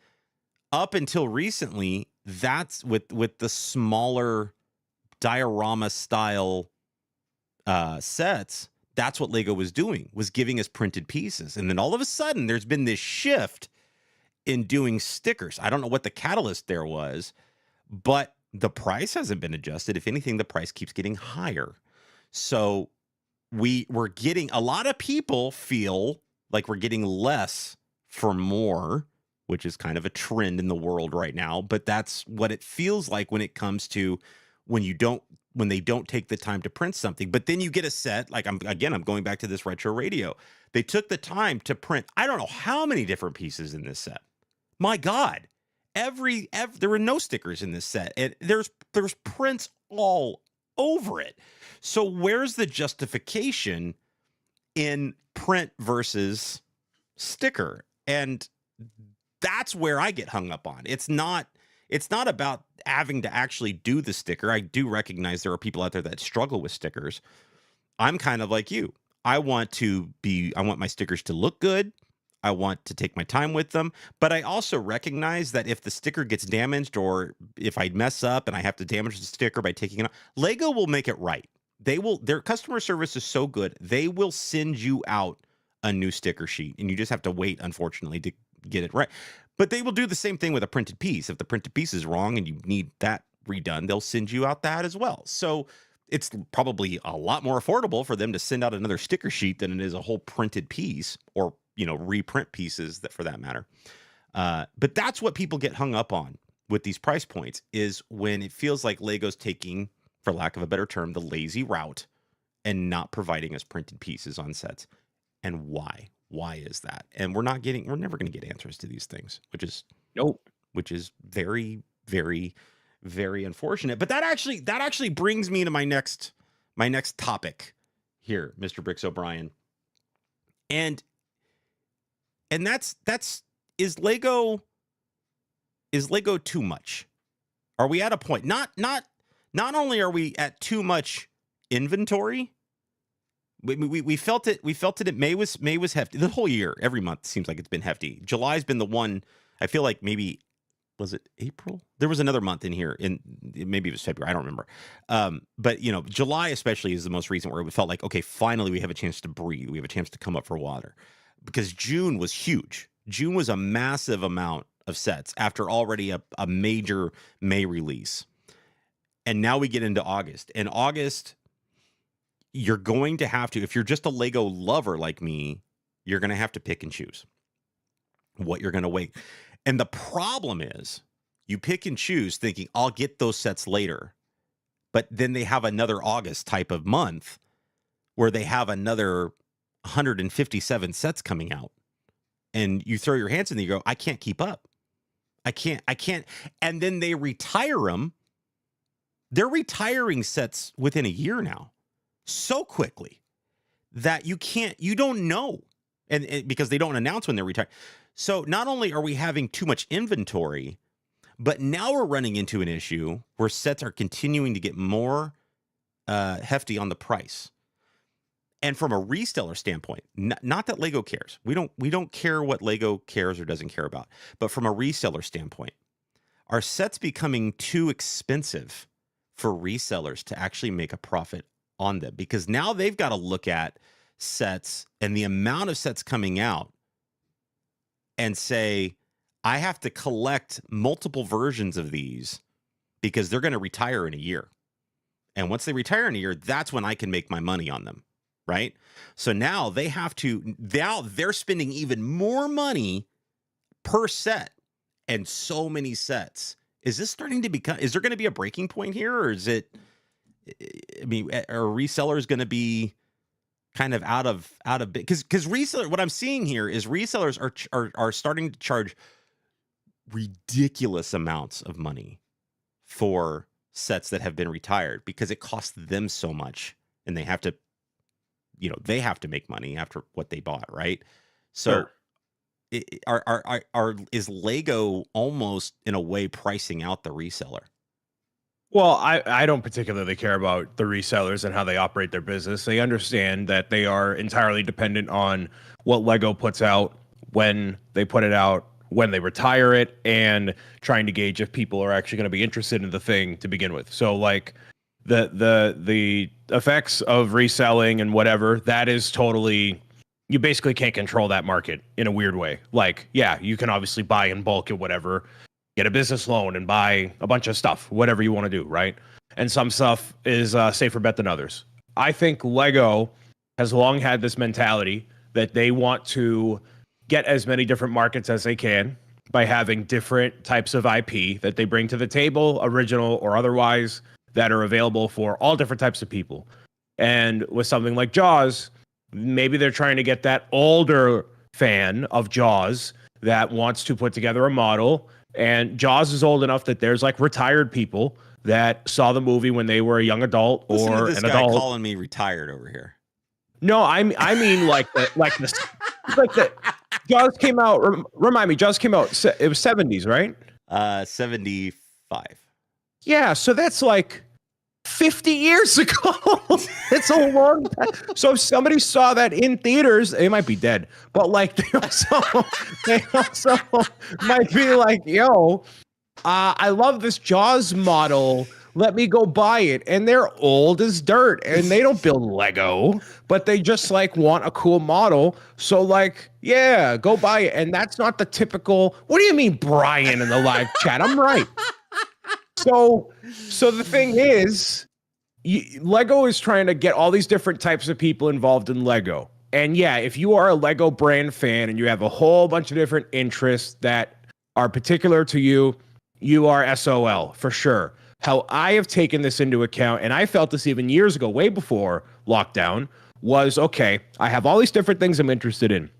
up until recently, that's with the smaller diorama style sets. That's what Lego was doing, was giving us printed pieces. And then all of a sudden, there's been this shift in doing stickers. I don't know what the catalyst there was, but the price hasn't been adjusted. If anything, the price keeps getting higher. So we're getting, a lot of people feel like we're getting less for more, which is kind of a trend in the world right now, but that's what it feels like when it comes to when they don't take the time to print something. But then you get a set, like I'm going back to this retro radio. They took the time to print, I don't know how many different pieces in this set. My God, there were no stickers in this set, and there's prints all over it. So where's the justification in print versus sticker? And that's where I get hung up on. It's not about having to actually do the sticker. I do recognize there are people out there that struggle with stickers. I'm kind of like you. I want my stickers to look good. I want to take my time with them, but I also recognize that if the sticker gets damaged or if I mess up and I have to damage the sticker by taking it off, Lego will make it right. Their customer service is so good. They will send you out a new sticker sheet and you just have to wait, unfortunately, to get it right. But they will do the same thing with a printed piece. If the printed piece is wrong and you need that redone, they'll send you out that as well. So it's probably a lot more affordable for them to send out another sticker sheet than it is a whole printed piece, or reprint pieces, that for that matter. But that's what people get hung up on with these price points, is when it feels like Lego's taking, for lack of a better term, the lazy route and not providing us printed pieces on sets. And why? Why is that? And we're never going to get answers to these things, Nope. which is very, very, very unfortunate. But that actually brings me to my next topic here, Mr. Bricks O'Brien. And that's is Lego too much? Are we at a point? Not only are we at too much inventory. We felt it. We felt it. May was hefty. The whole year, every month seems like it's been hefty. July's been the one. I feel like maybe, was it April? There was another month in here, maybe it was February. I don't remember. But July especially is the most recent where it felt like, okay, finally we have a chance to breathe. We have a chance to come up for water, because June was huge. June was a massive amount of sets after already a major May release. And now we get into August. In August, you're going to have to, if you're just a Lego lover like me, you're going to have to pick and choose what you're going to wait. And the problem is you pick and choose thinking, I'll get those sets later. But then they have another August type of month where they have another 157 sets coming out. And you throw your hands in and you go, I can't keep up. I can't. And then they retire them. They're retiring sets within a year now so quickly that you don't know. And because they don't announce when they're retired. So not only are we having too much inventory, but now we're running into an issue where sets are continuing to get more hefty on the price. And from a reseller standpoint, not that Lego cares. We don't care what Lego cares or doesn't care about. But from a reseller standpoint, are sets becoming too expensive for resellers to actually make a profit on them? Because now they've got to look at sets and the amount of sets coming out and say, I have to collect multiple versions of these because they're going to retire in a year. And once they retire in a year, that's when I can make my money on them, right? So now they're spending even more money per set and so many sets. Is this starting to become, is there going to be a breaking point here? Or is it, I mean, are resellers going to be kind of out of because reseller, what I'm seeing here is resellers are starting to charge ridiculous amounts of money for sets that have been retired because it costs them so much and they have to make money after what they bought, right? So sure. Is Lego almost in a way pricing out the reseller? Well, I don't particularly care about the resellers and how they operate their business. They understand that they are entirely dependent on what Lego puts out, when they put it out, when they retire it, and trying to gauge if people are actually going to be interested in the thing to begin with. So like the effects of reselling and whatever, that is totally, you basically can't control that market in a weird way. Like, yeah, you can obviously buy in bulk or whatever, get a business loan and buy a bunch of stuff, whatever you want to do, right? And some stuff is a safer bet than others. I think Lego has long had this mentality that they want to get as many different markets as they can by having different types of IP that they bring to the table, original or otherwise, that are available for all different types of people. And with something like Jaws, maybe they're trying to get that older fan of Jaws that wants to put together a model. And Jaws is old enough that there's like retired people that saw the movie when they were a young adult or Listen to this an guy adult. calling me retired over here. No, I mean like the Jaws came out. Remind me, Jaws came out. It was 70s, right? 75. Yeah, so that's like 50 years ago. It's a long time. So if somebody saw that in theaters, they might be dead. But like they also might be like, yo, I love this Jaws model. Let me go buy it. And they're old as dirt and they don't build Lego, but they just like want a cool model. So like, yeah, go buy it. And that's not the typical, what do you mean, Brian, in the live chat? I'm right. So the thing is, Lego is trying to get all these different types of people involved in Lego. And yeah, if you are a Lego brand fan and you have a whole bunch of different interests that are particular to you, you are SOL for sure. How I have taken this into account, and I felt this even years ago, way before lockdown, was, okay, I have all these different things I'm interested in.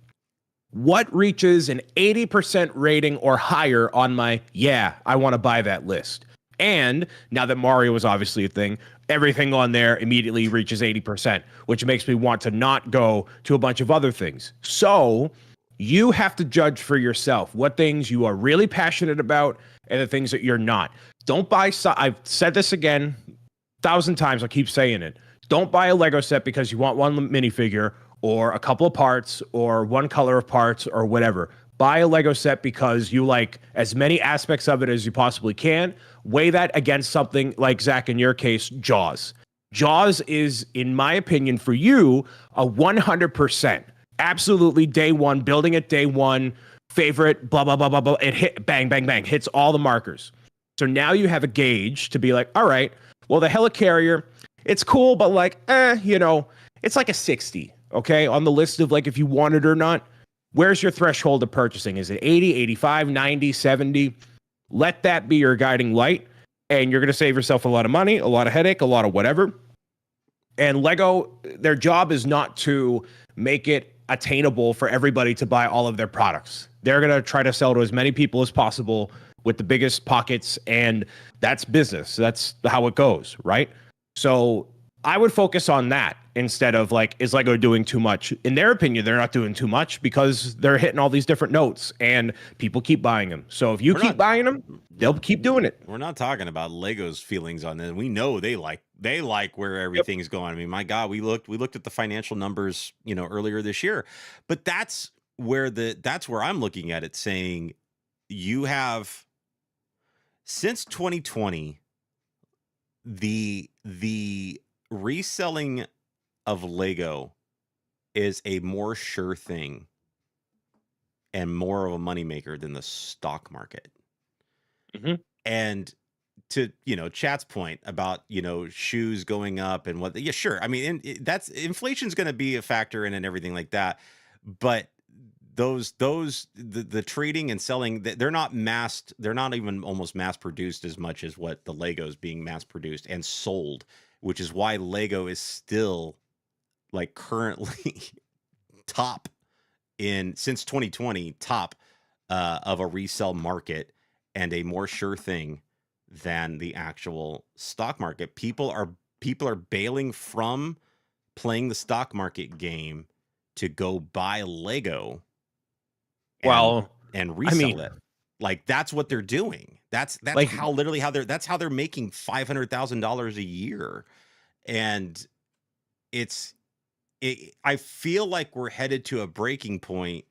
What reaches an 80% rating or higher on my, yeah, I want to buy that list? And now that Mario is obviously a thing, everything on there immediately reaches 80%, which makes me want to not go to a bunch of other things. So you have to judge for yourself what things you are really passionate about and the things that you're not. Don't buy, I've said this again 1,000 times, I'll keep saying it. Don't buy a Lego set because you want one minifigure or a couple of parts or one color of parts or whatever. Buy a Lego set because you like as many aspects of it as you possibly can. Weigh that against something like, Zach, in your case, Jaws. Jaws is, in my opinion, for you, a 100%. Absolutely day one, building it day one, favorite, blah, blah, blah, blah, blah. It hit, bang, bang, bang, hits all the markers. So now you have a gauge to be like, all right, Well, the helicarrier, it's cool, but like, it's like a 60, okay, on the list of like if you want it or not. Where's your threshold of purchasing? Is it 80, 85, 90, 70? Let that be your guiding light, and you're going to save yourself a lot of money, a lot of headache, a lot of whatever. And Lego, their job is not to make it attainable for everybody to buy all of their products. They're going to try to sell to as many people as possible with the biggest pockets, and that's business. That's how it goes, right? So I would focus on that instead of like, is Lego doing too much? In their opinion, they're not doing too much because they're hitting all these different notes and people keep buying them. So if you keep buying them, they'll keep doing it. We're not talking about Lego's feelings on this. We know they like where everything's going. I mean, my God, we looked at the financial numbers, earlier this year, but that's where I'm looking at it saying you have since 2020, the reselling of Lego is a more sure thing and more of a moneymaker than the stock market. Mm-hmm. And to Chat's point about shoes going up and what, yeah, sure. I mean, that's inflation's going to be a factor in and everything like that, but the trading and selling, they're not massed. They're not even almost mass produced as much as what the Lego's being mass produced and sold, which is why Lego is still like currently top since 2020, top of a resale market and a more sure thing than the actual stock market. People are bailing from playing the stock market game to go buy Lego and resell it. Like that's what they're doing. That's like how they're making $500,000 a year. And I feel like we're headed to a breaking point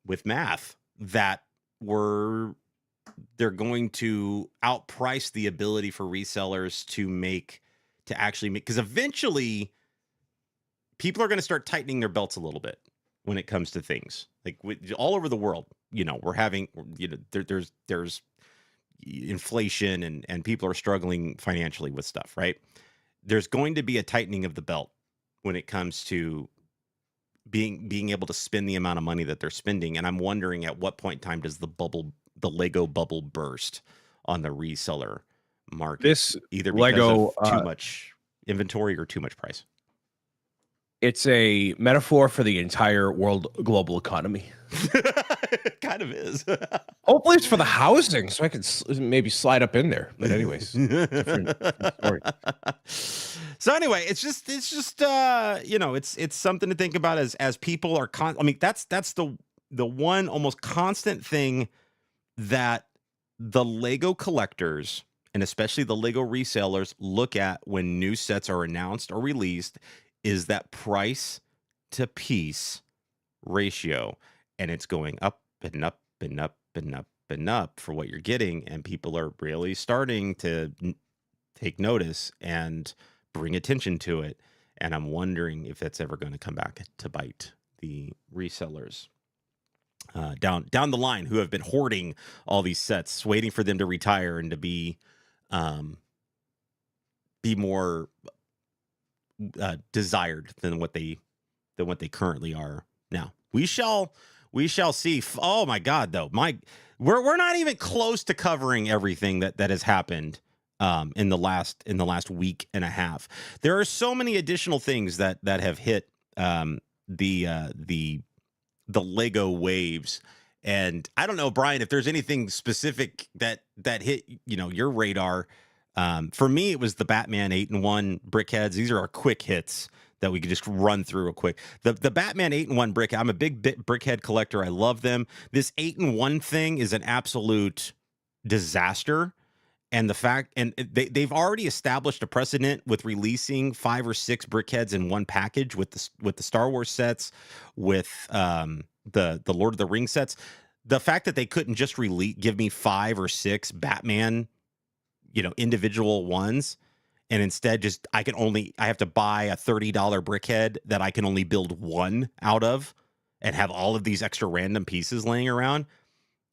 with math that they're going to outprice the ability for resellers to actually make, because eventually people are going to start tightening their belts a little bit when it comes to things like all over the world. We're having, there's inflation and people are struggling financially with stuff, right? There's going to be a tightening of the belt when it comes to being able to spend the amount of money that they're spending. And I'm wondering at what point in time does the Lego bubble burst on the reseller market, either because Lego, of too much inventory or too much price. It's a metaphor for the entire world global economy. It kind of is. Hopefully it's for the housing, so I could maybe slide up in there. But anyways, different story. So anyway, it's just it's something to think about as people are I mean, that's the one almost constant thing that the Lego collectors and especially the Lego resellers look at when new sets are announced or released is that price to piece ratio, and it's going up and up and up and up and up for what you're getting, and people are really starting to take notice and bring attention to it. And I'm wondering if that's ever going to come back to bite the resellers down the line who have been hoarding all these sets, waiting for them to retire and to be more desired than what they currently are now. We shall see. Oh my God, though, we're not even close to covering everything that has happened in the last week and a half. There are so many additional things that have hit the Lego waves. And I don't know, Brian, if there's anything specific that hit your radar. For me, it was the Batman 8-in-1 brickheads. These are our quick hits that we could just run through real quick. The Batman 8-in-1 brick. I'm a big brickhead collector. I love them. This 8-in-1 thing is an absolute disaster. And they've already established a precedent with releasing 5 or 6 brickheads in one package with the Star Wars sets, with the Lord of the Rings sets. The fact that they couldn't just give me 5 or 6 Batman individual ones, and instead I have to buy a $30 brickhead that I can only build one out of and have all of these extra random pieces laying around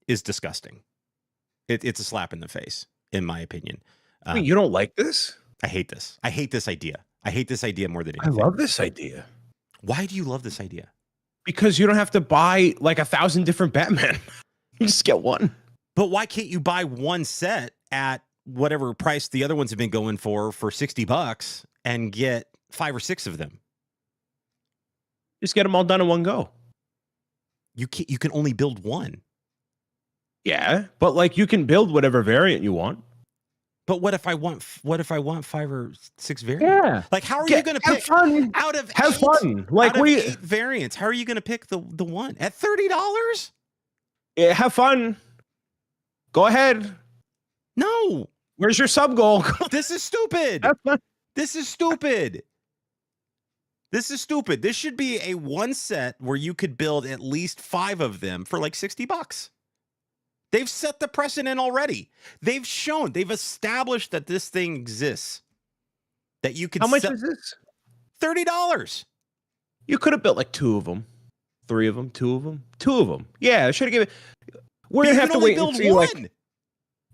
is disgusting. It's a slap in the face, in my opinion. Wait, you don't like this? I hate this. I hate this idea. I hate this idea more than I anything. love this idea. Why do you love this idea? Because you don't have to buy like 1,000 different Batman. You just get one. But why can't you buy one set at whatever price the other ones have been going for $60 and get 5 or 6 of them? Just get them all done in one go. You can only build one. Yeah, but like you can build whatever variant you want. But what if I want 5 or 6 variants? Yeah. Like, how are you going to pick fun. out of have 8, fun? Like out of 8 variants? How are you going to pick the one at $30? Yeah, have fun. Go ahead. No. Where's your sub goal? This is stupid. Have fun. This is stupid. This is stupid. This should be a one set where you could build at least 5 of them for like $60. They've set the precedent already. They've established that this thing exists. That you could How much is this? $30. You could have built like 2 of them. 3 of them, 2 of them, 2 of them. Yeah, I should have given. We're gonna have to wait and see. Like,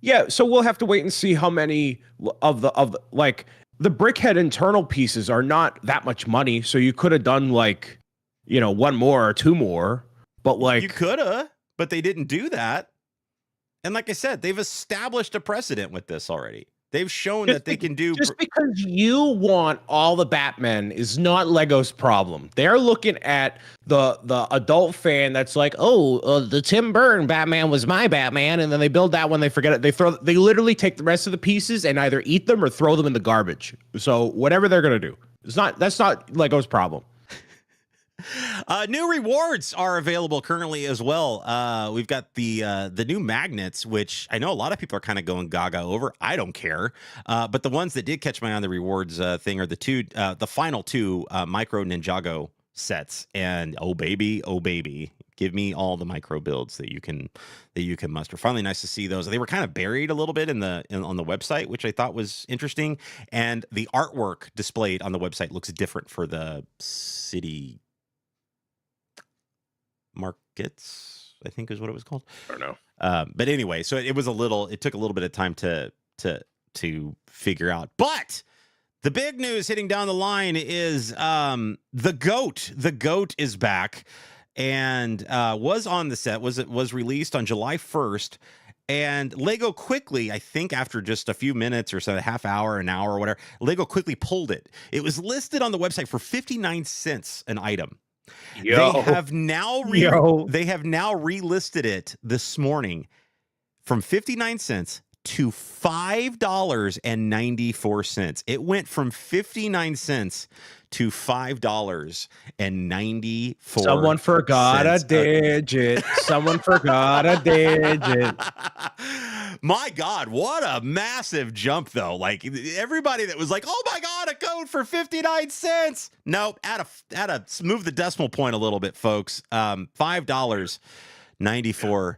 yeah, so we'll have to wait and see how many of the like the brickhead internal pieces are not that much money. So you could have done like, 1 more or 2 more. But like you coulda, but they didn't do that. And like I said, they've established a precedent with this already. They've shown that they can do. Just because you want all the Batman is not Lego's problem. They're looking at the adult fan that's like, the Tim Burton Batman was my Batman, and then they build that one, they forget it. They literally take the rest of the pieces and either eat them or throw them in the garbage. So whatever they're gonna do, that's not Lego's problem. New rewards are available currently as well. We've got the new magnets, which I know a lot of people are kind of going gaga over. I don't care. But the ones that did catch my eye on the rewards thing are the final 2 micro Ninjago sets. And oh baby, give me all the micro builds that you can muster. Finally, nice to see those. They were kind of buried a little bit on the website, which I thought was interesting. And the artwork displayed on the website looks different for the city markets, I think is what it was called. I don't know. But anyway, so it took a little bit of time to figure out. But the big news hitting down the line is the GOAT. The GOAT is back and was on the set, was released on July 1st. And Lego quickly, I think after just a few minutes or so, a half hour, an hour or whatever, Lego quickly pulled it. It was listed on the website for 59 cents an item. They have now relisted it this morning from 59 cents to $5.94. It went from 59 cents to $5.94. Someone forgot a digit. Someone forgot a digit. My God, what a massive jump, though. Like, everybody that was like, oh my God, a code for 59 cents. Nope, add a move the decimal point a little bit, folks. $5.94.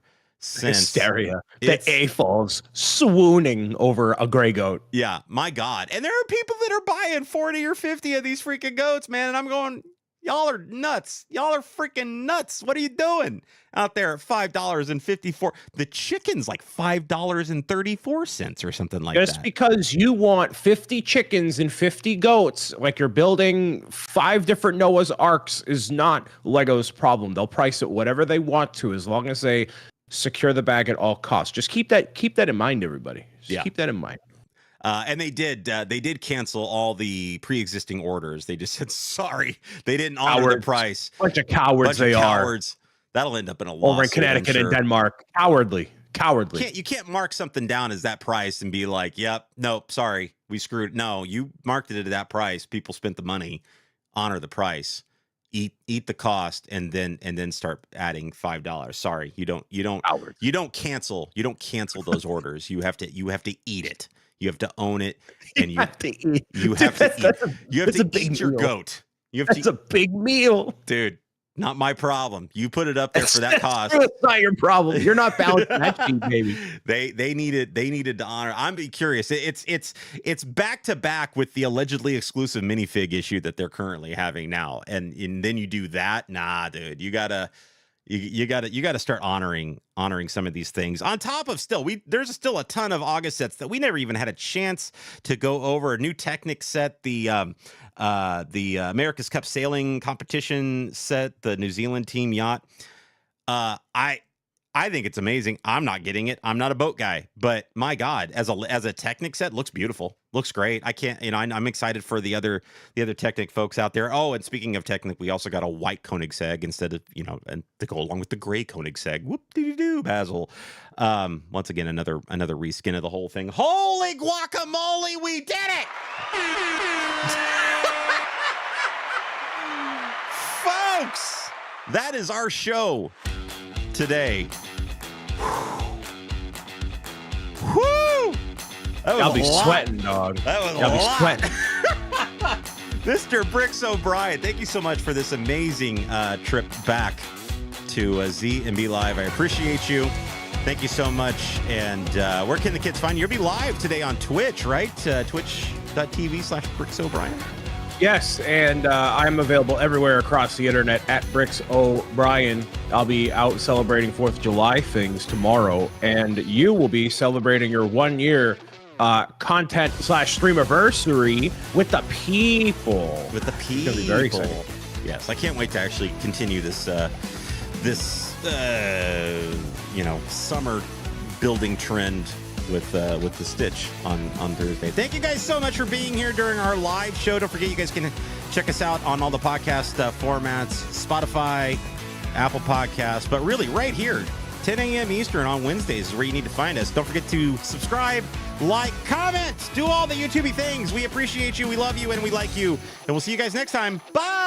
Hysteria. The AFOLs swooning over a gray goat. Yeah, my God. And there are people that are buying 40 or 50 of these freaking goats, man. And I'm going, y'all are nuts. Y'all are freaking nuts. What are you doing out there at $5.54? The chicken's like $5.34 or something like that. Just because you want 50 chickens and 50 goats, like you're building 5 different Noah's Arks, is not Lego's problem. They'll price it whatever they want to, as long as they secure the bag at all costs. Just keep that in mind, everybody. Keep that in mind. And they did cancel all the pre-existing orders. They just said sorry. They didn't honor the price. Bunch of cowards they are. That'll end up in a lawsuit over in Connecticut and Denmark. Cowardly. You can't mark something down as that price and be like, yep, nope, sorry, we screwed. No, you marked it at that price. People spent the money. Honor the price. Eat the cost and then start adding $5. Sorry, you don't cancel those orders. You have to eat it. You have to own it, and you have to eat. You have to eat your goat. That's a big meal, dude. Not my problem. You put it up there for that cost. It's not your problem. You're not balancing that sheet, baby. They needed to honor. I'm curious. It's back to back with the allegedly exclusive minifig issue that they're currently having now, and then you do that. Nah, dude, you gotta You got to start honoring some of these things. On top of there's still a ton of August sets that we never even had a chance to go over. A new Technic set, the America's Cup sailing competition set, the New Zealand team yacht. I think it's amazing. I'm not getting it. I'm not a boat guy, but my God, as a Technic set, looks beautiful. Looks great. I can't, I'm excited for the other Technic folks out there. Oh, and speaking of Technic, we also got a white Koenigsegg instead of, and to go along with the gray Koenigsegg. Whoop-de-doo, Basil. Once again, another reskin of the whole thing. Holy guacamole, we did it! Folks, that is our show today. Whoo! I'll be sweating, dog. That was I'll a be lot. sweating. Mr. Bricks O'Brien, thank you so much for this amazing trip back to Z and Be Live. I appreciate you. Thank you so much. And where can the kids find you? You'll be live today on Twitch, right? Twitch.tv/Bricks O'Brien. Yes, and I'm available everywhere across the internet at Bricks O'Brien. I'll be out celebrating 4th of July things tomorrow, and you will be celebrating your 1-year content/streamiversary with the people. With the people. It's gonna be very exciting. Yes, I can't wait to actually continue this summer building trend with the Stitch on Thursday. Thank you guys so much for being here during our live show. Don't forget, you guys can check us out on all the podcast formats, Spotify, Apple Podcasts, but really right here, 10 a.m. Eastern on Wednesdays is where you need to find us. Don't forget to subscribe, like, comment, do all the YouTubey things. We appreciate you, we love you, and we like you. And we'll see you guys next time. Bye!